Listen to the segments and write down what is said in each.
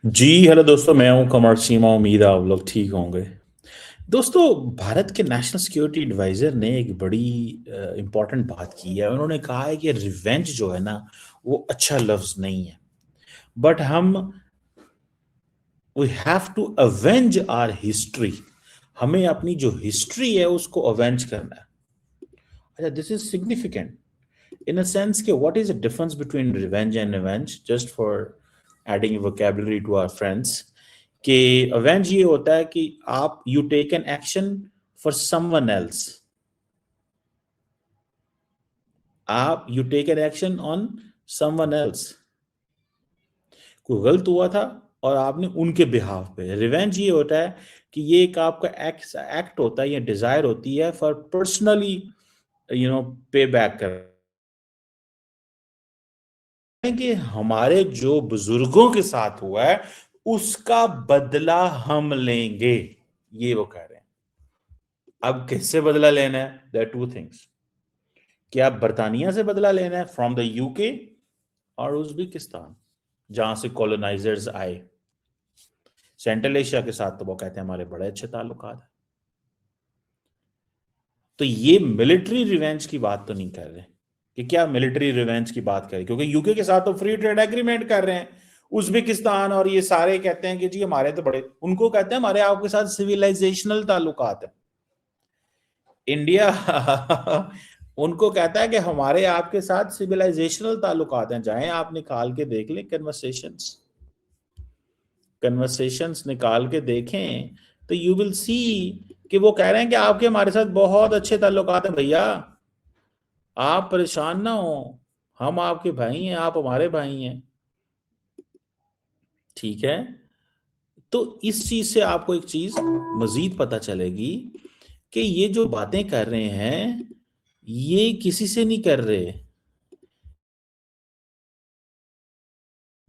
जी hello दोस्तों, मैं हूं कमर सीमा। उम्मीद है आप लोग ठीक होंगे। दोस्तों, भारत के नेशनल सिक्योरिटी एडवाइजर ने एक बड़ी इंपॉर्टेंट बात की है। उन्होंने कहा है कि रिवेंज जो है ना, वो अच्छा लफ्ज नहीं है, बट हम we have to avenge our history. हमें अपनी जो हिस्ट्री है उसको अवेंज करना है। अच्छा, this is significant in a sense कि what is the difference between revenge and revenge, just for adding vocabulary to our friends. कि अवेंज ये होता है कि आप you take an action for someone else. आप you take an action on someone else. कोई गलत हुआ था और आपने उनके बिहाफ पे। रिवेंज ये होता है कि ये एक आपका एक्ट होता है, ये डिजायर होती है फॉर पर्सनली पे बैक कर कि हमारे जो बुजुर्गों के साथ हुआ है उसका बदला हम लेंगे। ये वो कह रहे हैं। अब किससे बदला लेना है? There two things. क्या बर्तानिया से बदला लेना है फ्रॉम द यूके और उज्बेकिस्तान, जहां से कॉलोनाइजर्स आए। सेंट्रल एशिया के साथ तो वो कहते हैं हमारे बड़े अच्छे ताल्लुकात हैं। तो ये मिलिट्री रिवेंज की बात तो नहीं कर रहे कि क्या मिलिट्री रिवेंज की बात करें, क्योंकि यूके के साथ तो फ्री ट्रेड एग्रीमेंट कर रहे हैं। उज्बेकिस्तान और ये सारे कहते हैं कि जी हमारे तो बड़े, उनको कहते हैं हमारे आपके साथ सिविलाइजेशनल ताल्लुकात है। इंडिया उनको कहता है कि हमारे आपके साथ सिविलाइजेशनल ताल्लुकात हैं। जाएं आप निकाल के देख लें कन्वर्सेशंस। कन्वर्सेशंस निकाल के देखें तो यू विल सी कि वो कह रहे हैं कि आपके हमारे साथ बहुत अच्छे ताल्लुकात हैं भैया, आप परेशान ना हो। हम आपके भाई हैं, आप हमारे भाई हैं। ठीक है। तो इस चीज से आपको एक चीज मजीद पता चलेगी कि ये जो बातें कर रहे हैं ये किसी से नहीं कर रहे।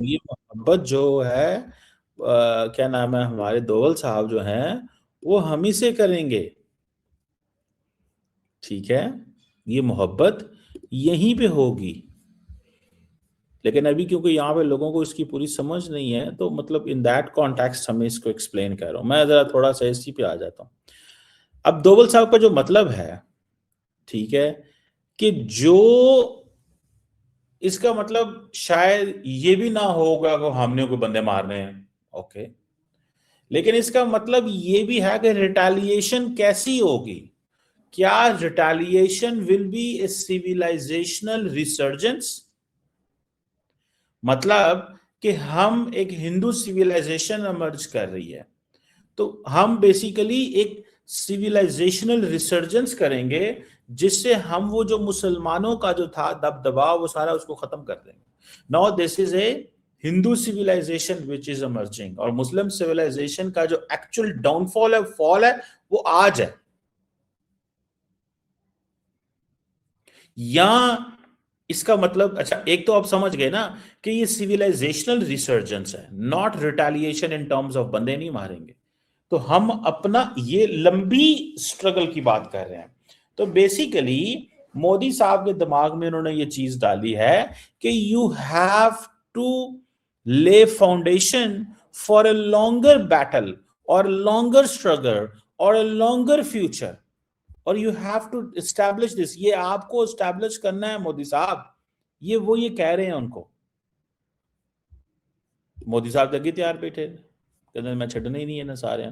ये मोहब्बत जो है क्या नाम है, हमारे दोवल साहब जो हैं वो हम ही से करेंगे। ठीक है। ये मोहब्बत यहीं पे होगी। लेकिन अभी क्योंकि यहाँ पे लोगों को इसकी पूरी समझ नहीं है, तो मतलब इन दैट कॉन्टेक्स्ट हमें इसको एक्सप्लेन कर रहा हूँ। मैं जरा थोड़ा सा इसी पे आ जाता हूँ। अब दोवल साहब का जो मतलब है, ठीक है, कि जो इसका मतलब शायद ये भी ना होगा कि हमने कोई बंदे मारने हैं। ओके। लेकिन इसका मतलब ये भी है कि रिटेलिएशन कैसी होगी। क्या retaliation will be A civilisational resurgence? मतलब कि हम एक हिंदू सिविलाइजेशन इमर्ज कर रही है, तो हम बेसिकली एक सिविलाइजेशनल रिसर्जेंस करेंगे, जिससे हम वो जो मुसलमानों का जो था दबदबा वो सारा उसको खत्म कर देंगे। Now this is a Hindu civilisation which is emerging, और मुस्लिम सिविलाइजेशन का जो एक्चुअल डाउनफॉल है, फॉल है, वो आज है। या इसका मतलब, अच्छा एक तो आप समझ गए ना कि ये सिविलाइजेशनल रिसर्जेंस है, not retaliation in terms of बंदे नहीं मारेंगे। तो हम अपना ये लंबी स्ट्रगल की बात कर रहे हैं। तो बेसिकली मोदी साहब के दिमाग में उन्होंने ये चीज डाली है कि you have to lay foundation for a longer battle और लॉन्गर स्ट्रगल और अ लॉन्गर फ्यूचर, और you have to establish this. ये आपको एस्टैब्लिश करना है मोदी साहब। ये कह रहे हैं उनको। मोदी साहब तो अगे तैयार बैठे, कहते मैं छड़ना ही नहीं है ना सारे।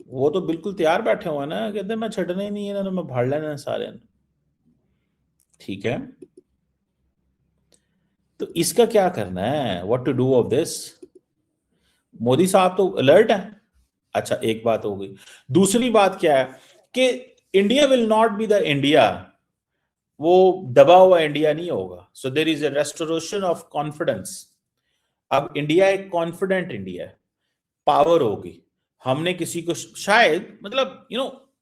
वो तो बिल्कुल तैयार बैठे हुए ना, कहते मैं छड़ना ही नहीं है ना, मैं भाड़ लेना सारे। ठीक है। तो इसका क्या करना है, what to do of this? Modi साहब तो अलर्ट है। अच्छा, एक बात हो गई। दूसरी बात क्या है कि India will not be the India, वो दबा हुआ इंडिया नहीं होगा। So there is a restoration of confidence. अब इंडिया एक कॉन्फिडेंट इंडिया है, पावर होगी। हमने किसी को शायद मतलब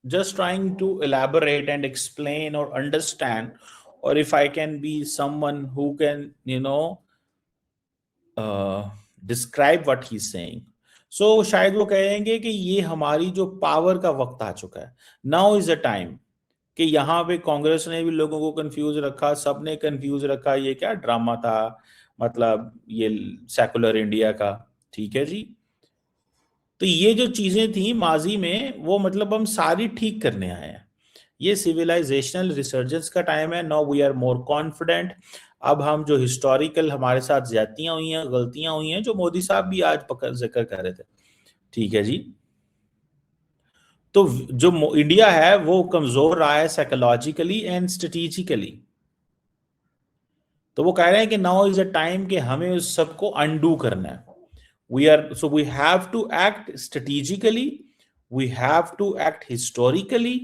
just trying to elaborate and explain और अंडरस्टैंड, और if I can be someone who can describe what he saying, so शायद वो कहेंगे कि ये हमारी जो पावर का वक्त आ चुका है। नाउ इज अ टाइम कि यहाँ पे कांग्रेस ने भी लोगों को कंफ्यूज रखा, सबने कंफ्यूज रखा, ये क्या ड्रामा था, मतलब ये सेकुलर इंडिया का, ठीक है जी। तो ये जो चीजें थी माजी में, वो मतलब हम सारी ठीक करने आए हैं। ये सिविलाइजेशनल रिसर्जेंस का टाइम है। Now we are more confident. अब हम जो हिस्टोरिकल हमारे साथ ज्यादतियां हुई हैं, गलतियां हुई हैं, जो मोदी साहब भी आज पकड़ जिक्र कर रहे थे, ठीक है जी। तो जो इंडिया है वो कमजोर रहा है साइकोलॉजिकली एंड स्ट्रेटेजिकली। तो वो कह रहे हैं कि नाउ इज अ टाइम कि हमें उस सबको अनडू करना है। We have to act strategically, we have to act historically.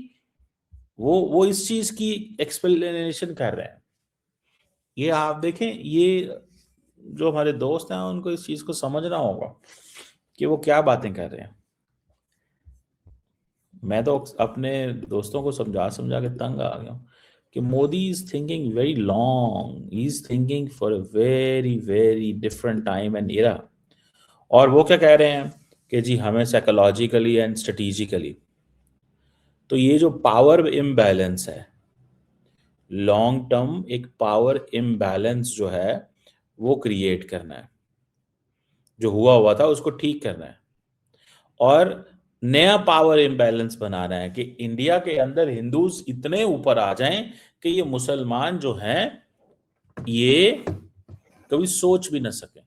वो इस चीज की एक्सप्लेनेशन कर रहे हैं। ये आप देखें, ये जो हमारे दोस्त हैं उनको इस चीज को समझना होगा कि वो क्या बातें कर रहे हैं। मैं तो अपने दोस्तों को समझा समझा के तंग आ गया हूँ कि Modi is thinking very long, he is thinking for a very very different time and era. और वो क्या कह रहे हैं कि जी हमें साइकोलॉजिकली एंड स्ट्रेटेजिकली, तो ये जो पावर इम्बैलेंस है, लॉन्ग टर्म एक पावर इम्बैलेंस जो है वो क्रिएट करना है। जो हुआ हुआ था उसको ठीक करना है और नया पावर इम्बैलेंस बनाना है कि इंडिया के अंदर हिंदूज इतने ऊपर आ जाएं कि ये मुसलमान जो हैं ये कभी सोच भी ना सके।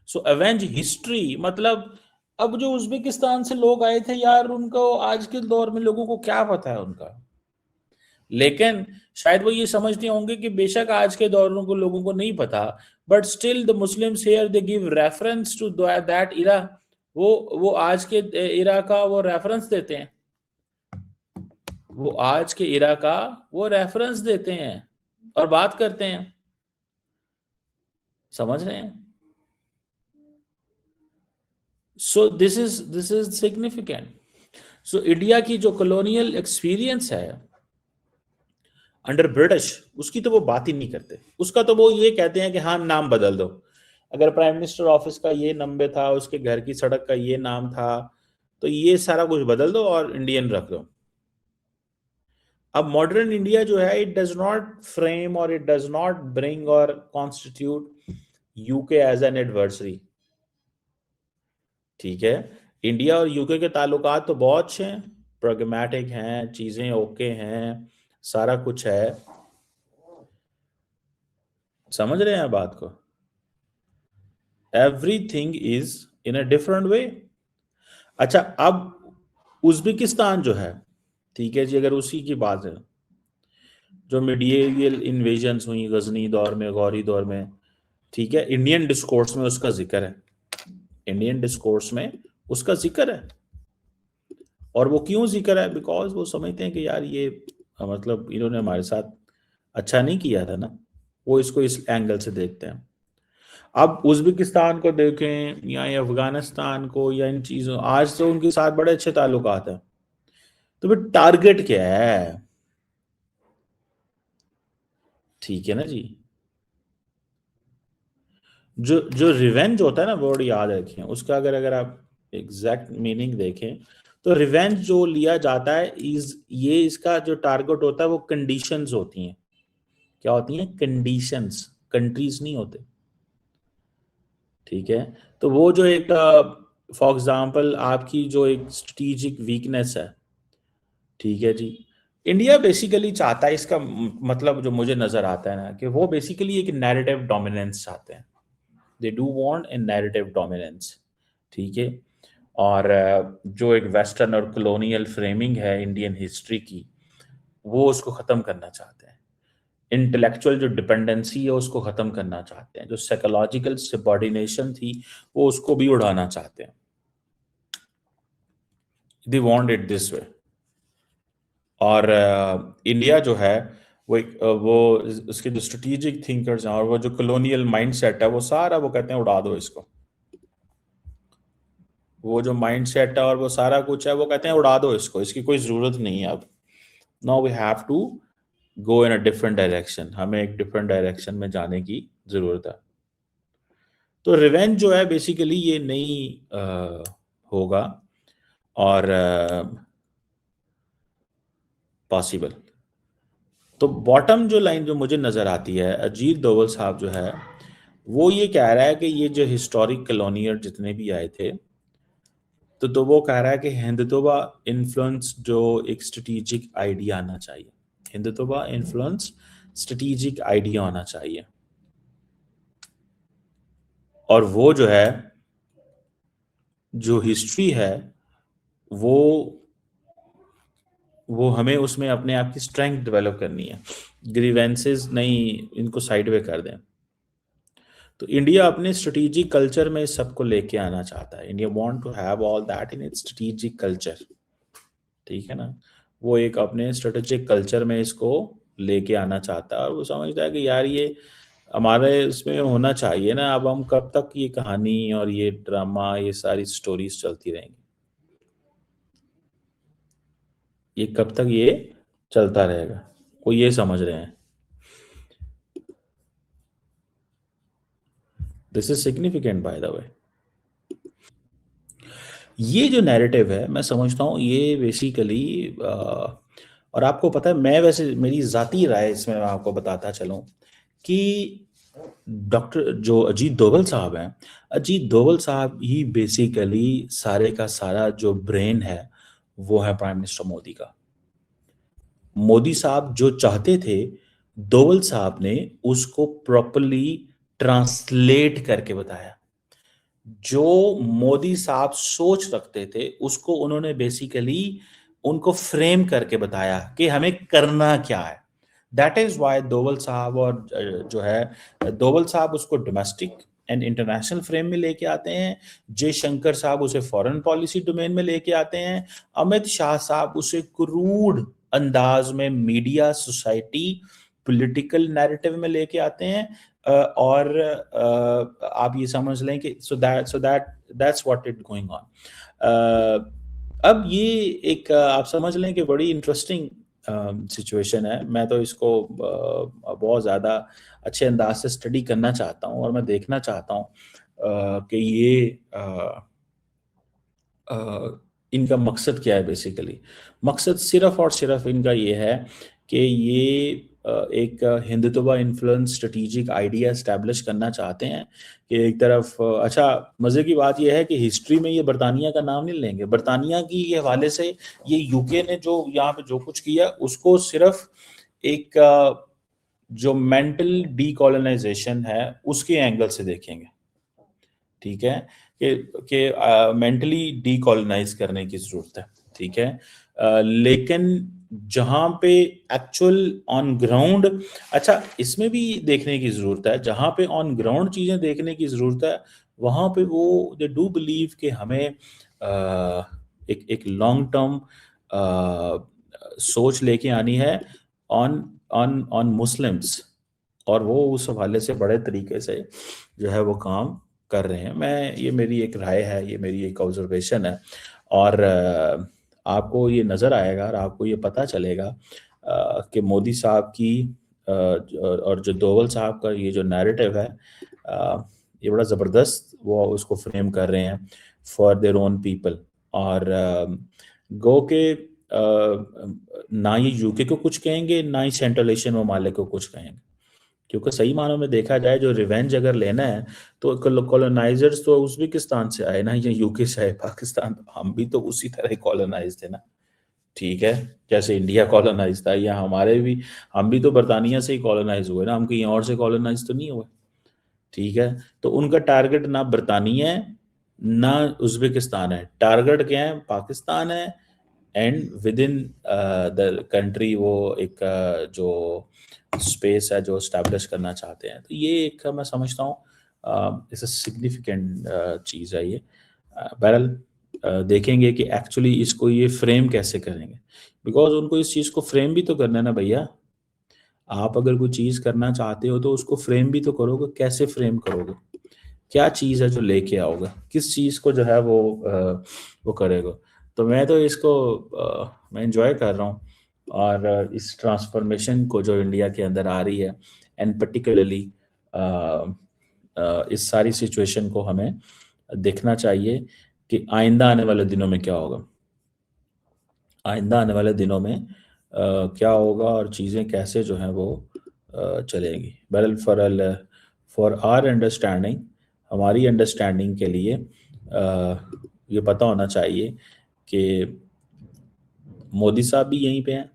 सो अवेंज हिस्ट्री मतलब, अब जो उज्बेकिस्तान से लोग आए थे यार, उनको आज के दौर में लोगों को क्या पता है उनका। लेकिन शायद वो ये समझते होंगे कि बेशक आज के दौर को लोगों को नहीं पता, but still the Muslims here they give reference to that era. वो आज के इरा का वो रेफरेंस देते हैं, वो आज के इरा का वो रेफरेंस देते हैं और बात करते हैं। समझ रहे हैं? So this is significant. So India की जो कॉलोनियल एक्सपीरियंस है अंडर ब्रिटिश, उसकी तो वो बात ही नहीं करते। उसका तो वो ये कहते हैं कि हाँ नाम बदल दो। अगर प्राइम मिनिस्टर ऑफिस का ये नंबर था, उसके घर की सड़क का ये नाम था, तो ये सारा कुछ बदल दो और इंडियन रख दो। अब मॉडर्न इंडिया जो है, इट डज नॉट फ्रेम और इट डज नॉट ब्रिंग और constitute UK as an adversary. ठीक है, इंडिया और यूके के ताल्लुकात तो बहुत अच्छे हैं, प्रोग्रामेटिक हैं, चीजें ओके हैं, सारा कुछ है। समझ रहे हैं बात को? Everything is in a different way. अच्छा, अब उज्बेकिस्तान जो है, ठीक है जी, अगर उसी की बात है, जो मिडिएवल इन्वेजन्स हुई गजनी दौर में, गौरी दौर में, ठीक है, इंडियन डिस्कोर्स में उसका जिक्र है, इंडियन डिस्कोर्स में उसका जिक्र है। और वो क्यों जिक्र है? बिकॉज वो समझते हैं कि यार ये मतलब इन्होंने हमारे साथ अच्छा नहीं किया था ना, वो इसको इस एंगल से देखते हैं। अब उज्बेकिस्तान को देखें या ये अफगानिस्तान को या इन चीजों, आज तो उनके साथ बड़े अच्छे ताल्लुकात हैं। तो फिर टारगेट क्या है? ठीक है ना जी। जो जो रिवेंज होता है ना, वर्ड याद रखें उसका, अगर अगर आप एग्जैक्ट मीनिंग देखें तो रिवेंज जो लिया जाता है इज ये, इसका जो टारगेट होता है वो कंडीशंस होती हैं। क्या होती हैं? कंडीशंस, कंट्रीज नहीं होते। ठीक है, तो वो जो एक फॉर एग्जांपल आपकी जो एक स्ट्रेटेजिक वीकनेस है, ठीक है जी, इंडिया बेसिकली चाहता है, इसका मतलब जो मुझे नजर आता है ना, कि वो बेसिकली एक नैरेटिव डोमिनेंस चाहते हैं। They do want a narrative dominance. ठीक है, और जो एक वेस्टर्न और कॉलोनियल फ्रेमिंग है इंडियन हिस्ट्री की, वो उसको खत्म करना चाहते हैं। इंटेलेक्चुअल जो डिपेंडेंसी है उसको खत्म करना चाहते हैं, जो साइकोलॉजिकल सबऑर्डिनेशन थी वो उसको भी उड़ाना चाहते हैं। They want it this way. और इंडिया जो है वो वो उसके जो स्ट्रेटेजिक थिंकर्स हैं और वो जो कॉलोनियल माइंडसेट है, वो सारा वो कहते हैं उड़ा दो इसको। वो जो माइंडसेट है और वो सारा कुछ है, वो कहते हैं उड़ा दो इसको, इसकी कोई जरूरत नहीं है अब। Now we have to go in a different direction, हमें एक डिफरेंट डायरेक्शन में जाने की जरूरत है। तो रिवेंज जो है बेसिकली ये नहीं होगा और पॉसिबल। तो बॉटम जो लाइन जो मुझे नजर आती है, अजीत डोवल साहब जो है वो ये कह रहा है कि ये जो हिस्टोरिक कॉलोनियर जितने भी आए थे, तो वो कह रहा है कि हिंदुत्व इन्फ्लुएंस जो एक स्ट्रेटेजिक आइडिया आना चाहिए, हिंदुत्व इन्फ्लुएंस स्ट्रेटेजिक आइडिया आना चाहिए, और वो जो है, जो हिस्ट्री है, वो वो हमें उसमें अपने आप की स्ट्रेंथ डेवलप करनी है, ग्रीवेंसेस नहीं, इनको साइड वे कर दें। तो इंडिया अपने स्ट्रेटेजिक कल्चर में इस सबको लेके आना चाहता है। India want to have all that in its strategic culture, ठीक है ना। वो एक अपने स्ट्रेटेजिक कल्चर में इसको लेके आना चाहता है, और वो समझता है कि यार ये हमारे उसमें होना चाहिए ना। अब हम कब तक ये कहानी और ये ड्रामा, ये सारी स्टोरीज चलती रहेंगी, ये कब तक ये चलता रहेगा, कोई ये समझ रहे हैं। This is significant by the way. ये जो नैरेटिव है, मैं समझता हूँ ये बेसिकली, और आपको पता है, मैं वैसे मेरी ज़ाती राय इसमें मैं आपको बताता चलूँ कि डॉक्टर जो अजीत डोभाल साहब हैं, अजीत डोभाल साहब ही बेसिकली सारे का सारा जो ब्रेन है, वो है प्राइम मिनिस्टर मोदी का। मोदी साहब जो चाहते थे, डोभाल साहब ने उसको प्रॉपरली ट्रांसलेट करके बताया। जो मोदी साहब सोच रखते थे, उसको उन्होंने बेसिकली उनको फ्रेम करके बताया कि हमें करना क्या है। दैट इज वाई दोवल साहब और जो है दोवल साहब उसको डोमेस्टिक एंड इंटरनेशनल फ्रेम में लेके आते हैं, जयशंकर साहब उसे फॉरेन पॉलिसी डोमेन में लेके आते हैं, अमित शाह साहब उसे क्रूड अंदाज में मीडिया, सोसाइटी, पॉलिटिकल नैरेटिव में लेके आते हैं। और आप ये समझ लें कि so that that's what it going on. अब ये एक आप समझ लें कि बड़ी इंटरेस्टिंग सिचुएशन है। मैं तो इसको बहुत ज़्यादा अच्छे अंदाज से स्टडी करना चाहता हूँ, और मैं देखना चाहता हूँ कि ये इनका मकसद क्या है। बेसिकली मकसद सिर्फ और सिर्फ इनका ये है कि ये एक Hindutva influence strategic idea establish करना चाहते हैं कि एक तरफ अच्छा, मज़े की बात यह है कि हिस्ट्री में ये बरतानिया का नाम नहीं लेंगे। बरतानिया की के हवाले से ये यूके ने जो यहाँ पे जो कुछ किया, उसको सिर्फ एक जो मेंटल डीकोलोनाइजेशन है उसके एंगल से देखेंगे, ठीक है, कि मेंटली डीकोलोनाइज करने की जरूरत है, ठीक है। लेकिन जहां पे एक्चुअल ऑन ग्राउंड, अच्छा इसमें भी देखने की जरूरत है, जहां पे ऑन ग्राउंड चीजें देखने की जरूरत है, वहां पे वो दे डू बिलीव कि हमें एक एक लॉन्ग टर्म सोच लेके आनी है ऑन ऑन ऑन मुस्लिम्स, और वो उस हवाले से बड़े तरीके से जो है वो काम कर रहे हैं। मैं ये मेरी एक राय है, ये मेरी एक ऑब्जर्वेशन है, और आपको ये नज़र आएगा और आपको ये पता चलेगा कि मोदी साहब की और जो दोवल साहब का ये जो नैरेटिव है, ये बड़ा ज़बरदस्त वो उसको फ्रेम कर रहे हैं फॉर देयर ओन पीपल। और गो के ना ये यूके को कुछ कहेंगे, ना ही सेंट्रल एशियन ममालिक को कुछ कहेंगे, क्योंकि सही मानों में देखा जाए जो रिवेंज अगर लेना है, तो कॉलोनाइजर्स तो उज्बेकिस्तान से आए ना, या यूके से आए, पाकिस्तान, हम भी तो उसी तरह कॉलोनाइज थे ना, ठीक है। जैसे इंडिया कॉलोनाइज था, या हमारे भी, हम भी तो बरतानिया से ही कॉलोनाइज हुए ना, हम कहीं और से कॉलोनाइज तो नहीं हुए, ठीक है। तो उनका टारगेट ना बरतानिया है ना उज्बेकिस्तान है, टारगेट क्या है, पाकिस्तान है, and with in the country वो एक जो स्पेस है जो स्टैब्लिश करना चाहते हैं। तो ये एक मैं समझता हूँ इस सिग्निफिकेंट चीज़ है ये। बहरहाल देखेंगे कि एक्चुअली इसको ये फ्रेम कैसे करेंगे, बिकॉज उनको इस चीज़ को फ्रेम भी तो करना है ना भैया। आप अगर कोई चीज़ करना चाहते हो तो उसको फ्रेम भी तो करोगे, कैसे फ्रेम करोगे, क्या चीज़ है जो लेके आओगे, किस चीज़ को जो है वो करेगा। तो मैं तो इसको मैं इंजॉय कर रहा हूँ, और इस ट्रांसफॉर्मेशन को जो इंडिया के अंदर आ रही है, एंड पर्टिकुलरली इस सारी सिचुएशन को हमें देखना चाहिए कि आइंदा आने वाले दिनों में क्या होगा, आइंदा आने वाले दिनों में क्या होगा, और चीज़ें कैसे जो हैं वो चलेंगी। बहरहाल फॉर आर अंडरस्टैंडिंग, हमारी अंडरस्टैंडिंग के लिए ये पता होना चाहिए कि मोदी साहब भी यहीं पे हैं,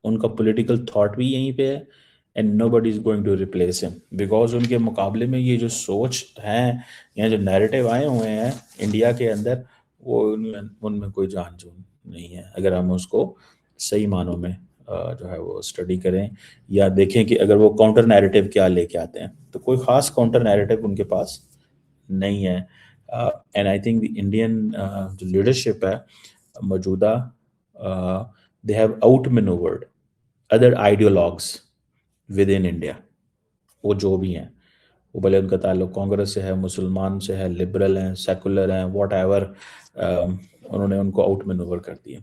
उनका पॉलिटिकल थॉट भी यहीं पे है, and nobody is going to replace him, because उनके मुकाबले में ये जो सोच है या जो नैरेटिव आए हुए हैं इंडिया के अंदर, वो उनमें कोई जान जून नहीं है। अगर हम उसको सही मानों में जो है वो स्टडी करें या देखें कि अगर वो काउंटर नैरेटिव क्या लेके आते हैं, तो कोई खास काउंटर नैरेटिव उनके पास नहीं है। And I think the Indian जो लीडरशिप है मौजूदा, they have outmanoeuvred other ideologues within India. वो जो भी हैं, वो भले उनका ताल्लुक कांग्रेस से है, मुसलमान से है, लिबरल हैं, सेकुलर हैं, वॉट एवर, उन्होंने उनको आउट मैनूवर कर दिया।